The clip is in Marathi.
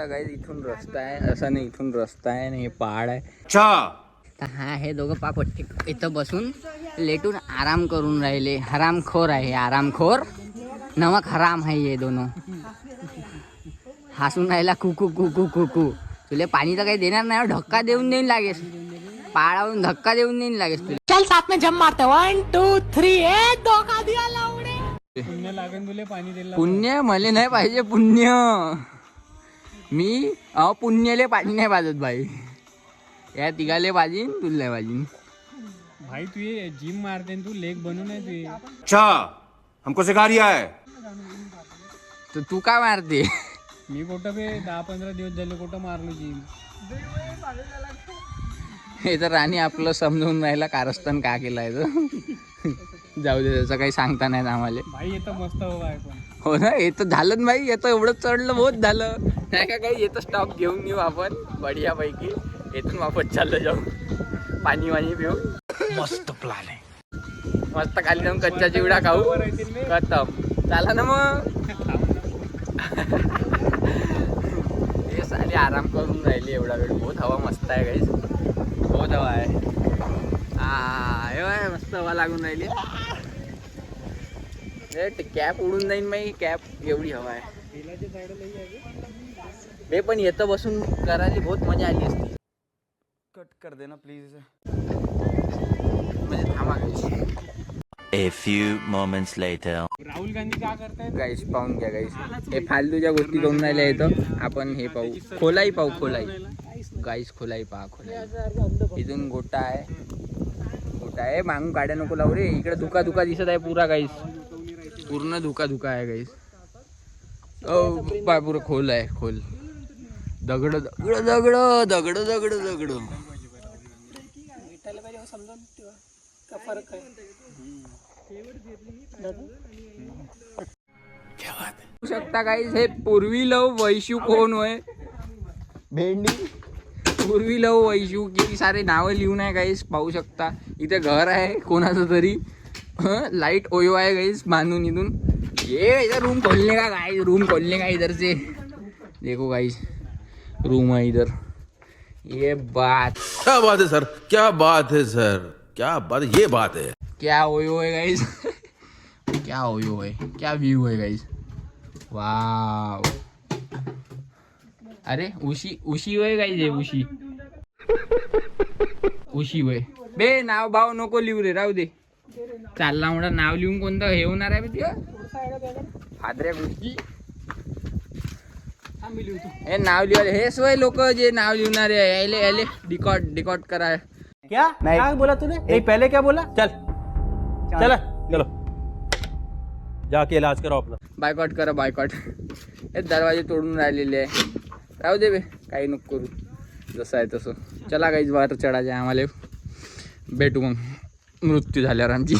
गाईज इथून रस्ता आहे, असा नाही इथून रस्ता आहे आणि हे पहाड आहे. तर हा हे दोघं पापट्टी इथं बसून लेटून आराम करून राहिले. हरामखोर आहे, आरामखोर. नमक हराम आहे हे दोनों. हसून राहिला कुकू कुकू कुकू. तुला पाणी तर काही देणार नाही, धक्का देऊन देईन लागेस. पहाडावरून धक्का देऊन देईन लागेस तुला. चल साथ में जम मारते 1 2 3 धोका दिया लावडे. पुण्य लागन तुले पाणी दिला. पुण्य मले नाही पाहिजे पुण्य. मी पुण्याले पाणी नाही पाजत भाई. या तिघाले पाजीन, तुला नाही पाजीन भाई. तू ये जिम मारते तू लेग बनून आहे तू. अच्छा हमको सिखा रिया है. तर तू काय मारते? मी कुठं बे 10-15 दिवस झाले कुठं मारलो जिम. हे तर राणी आपलं समजून राहिला कारस्थान का केलाय तर. जाऊ दे, त्याचं काही सांगता नाही आम्हाला. भाई येतं मस्त हवा आहे पण. हो ना, येतं झालं ना भाई. येतं एवढं चढलं बहुत झालं नाही का. काही येतं स्टॉप घेऊन येऊ आपण बढिया पैकी. येथून वापस चाललं जाऊ पाणी वाणी पिऊन. मस्त प्लान है. मस्त खाली जाऊन कच्चा चिवडा खाऊ. खतम. चला ना मग. हे साले आराम करून राहिले एवढा वेळ. बहुत हवा मस्त आहे गाईस, बहुत हवा आहे. हे मस्त हवा लागून राहिली. कॅप उडून जाईन बाई, कॅप एवढी हवा आहे. मी पण येतं बसून करायला बहुत मजा आली असती. कट कर देना प्लीज. म्हणजे थांबा. A few moments later. Rahul Gandhi काय करतायत गाईस पाहून घ्या गाईस. हे फालतूच्या गोष्टी करून राहिल्या येतं. आपण हे पाहू, खोलाई पाहू. खोलाई गाईस, खोलाई पहा. खोलाई इथून गोटा आहे. गोटा आहे. मागून गाड्या नको लावू रे. इकडे धुका धुका दिसत आहे पुरा गाईस. पूर्ण धुका धुका आहे गाईस. पाय पुरं खोल आहे. खोल दगड दगड दगड दगड दगड दगड. शकता गाईस, हे पूर्वी लव वैशू कोण होय. भेंडी पूर्वी लव वैशू किती सारे नावं लिहून आहे गाईस. पाहू शकता इथे घर आहे कोणाचं तरी. लाइट ओयो आहे गाईस बांधून. इथून ये इधर रूम खोलने का गाइस, रूम खोलने का इधर से. देखो गाइस रूम है इधर. ये बात क्या बात है सर, क्या बात है सर, क्या बात, ये बात है. क्या ओयो है गाइस. क्या ओयो है, क्या व्यू है गाइस. वाव. अरे उशी उशी होय गाइस. हे उशी उशी होय बे. नाव भाव नको लिहू रे, राहू दे. चालला म्हणा नाव लिहून कोणतं हे होणार आहे बे. फादऱ्या गोष्टी हे नाव लिहायला हे सोय लोक जे नाव लिहणार आहे. यायले यायले डिकॉट करा. क्या नहीं। क्या बोला तूने? नहीं पहले क्या बोला? चल चल चलो जाके इलाज कराओ अपना. बायकॉट करा बायकॉट. हे दरवाजे तोडून राहिलेले आहे. राहू दे बे, काही नको करू. जसं आहे तसं. चला काहीच बाहेर चढायचं आहे आम्हाला. भेटू मग मृत्यू झाल्यावर आमची.